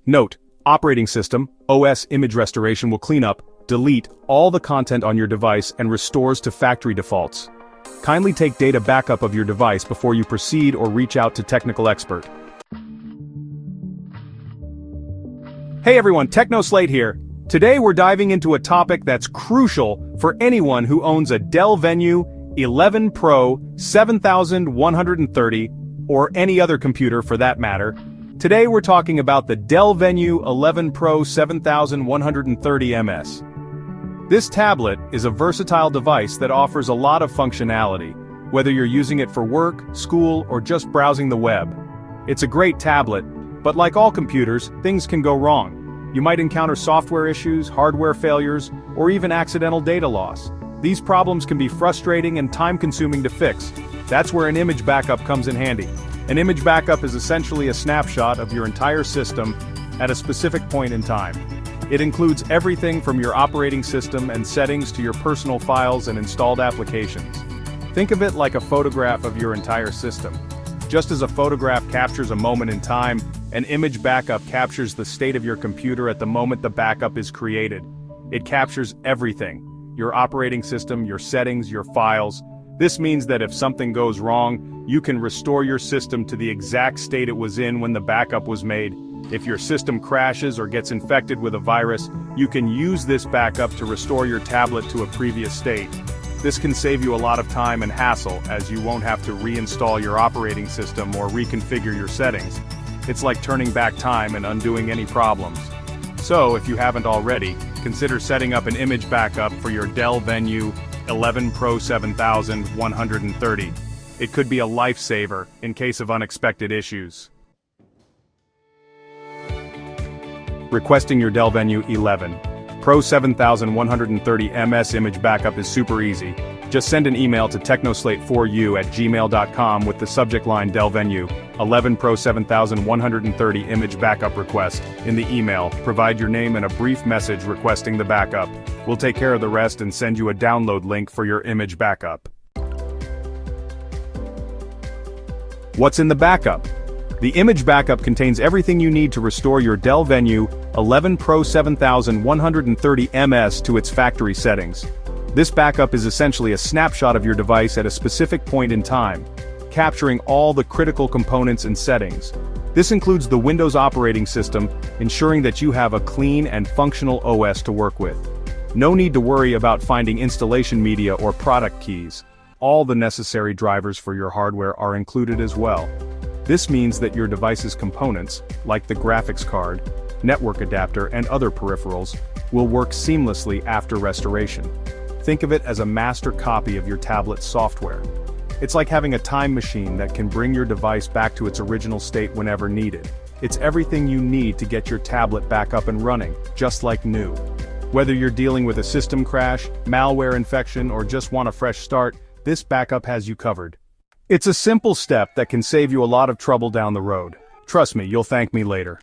Note: operating system, OS image restoration will clean up, delete all the content on your device and restores to factory defaults. Kindly take data backup of your device before you proceed or reach out to technical expert. Hey everyone, Techno Slate here. Today we're diving into a topic that's crucial for anyone who owns a Dell Venue 11 Pro 7130 or any other computer for that matter. Today we're talking about the Dell Venue 11 Pro 7130 MS. This tablet is a versatile device that offers a lot of functionality, whether you're using it for work, school, or just browsing the web. It's a great tablet, but like all computers, things can go wrong. You might encounter software issues, hardware failures, or even accidental data loss. These problems can be frustrating and time-consuming to fix. That's where an image backup comes in handy. An image backup is essentially a snapshot of your entire system at a specific point in time. It includes everything from your operating system and settings to your personal files and installed applications. Think of it like a photograph of your entire system. Just as a photograph captures a moment in time, an image backup captures the state of your computer at the moment the backup is created. It captures everything: your operating system, your settings, your files. This means that if something goes wrong, you can restore your system to the exact state it was in when the backup was made. If your system crashes or gets infected with a virus, you can use this backup to restore your tablet to a previous state. This can save you a lot of time and hassle, as you won't have to reinstall your operating system or reconfigure your settings. It's like turning back time and undoing any problems. So, if you haven't already, consider setting up an image backup for your Dell Venue 11 Pro 7130. It could be a lifesaver in case of unexpected issues. Requesting your Dell Venue 11 Pro 7130 MS image backup is super easy. Just send an email to technoslate4u@gmail.com with the subject line Dell Venue 11 Pro 7130 image backup request. In the email, provide your name and a brief message requesting the backup. We'll take care of the rest and send you a download link for your image backup. What's in the backup? The image backup contains everything you need to restore your Dell Venue 11 Pro 7130 MS to its factory settings. This backup is essentially a snapshot of your device at a specific point in time, capturing all the critical components and settings. This includes the Windows operating system, ensuring that you have a clean and functional OS to work with. No need to worry about finding installation media or product keys. All the necessary drivers for your hardware are included as well. This means that your device's components, like the graphics card, network adapter, and other peripherals, will work seamlessly after restoration. Think of it as a master copy of your tablet's software. It's like having a time machine that can bring your device back to its original state whenever needed. It's everything you need to get your tablet back up and running, just like new. Whether you're dealing with a system crash, malware infection, or just want a fresh start, this backup has you covered. It's a simple step that can save you a lot of trouble down the road. Trust me, you'll thank me later.